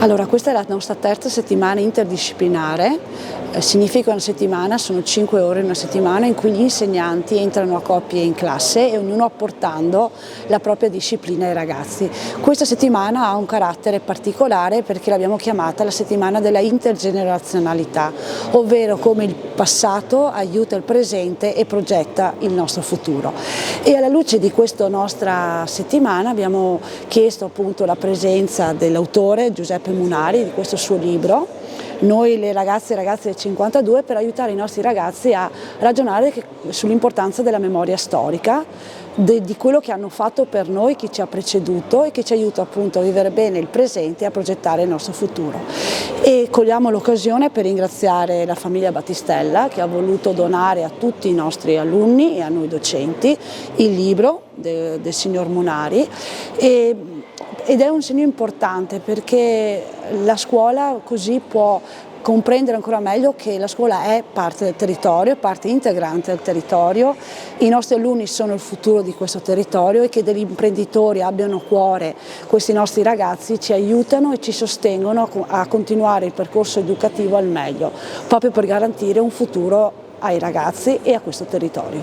Allora, questa è la nostra terza settimana interdisciplinare, significa una settimana, sono 5 ore in una settimana in cui gli insegnanti entrano a coppie in classe e ognuno apportando la propria disciplina ai ragazzi. Questa settimana ha un carattere particolare perché l'abbiamo chiamata la settimana della intergenerazionalità, ovvero come il passato aiuta il presente e progetta il nostro futuro. E alla luce di questa nostra settimana abbiamo chiesto appunto la presenza dell'autore Giuseppe Munari, di questo suo libro, Noi le ragazze e ragazzi del 52, per aiutare i nostri ragazzi a ragionare sull'importanza della memoria storica, di quello che hanno fatto per noi, chi ci ha preceduto e che ci aiuta appunto a vivere bene il presente e a progettare il nostro futuro. E cogliamo l'occasione per ringraziare la famiglia Battistella che ha voluto donare a tutti i nostri alunni e a noi docenti il libro del signor Munari ed è un segno importante perché la scuola così può comprendere ancora meglio che la scuola è parte del territorio, è parte integrante del territorio, i nostri alunni sono il futuro di questo territorio e che degli imprenditori abbiano a cuore questi nostri ragazzi ci aiutano e ci sostengono a continuare il percorso educativo al meglio, proprio per garantire un futuro ai ragazzi e a questo territorio.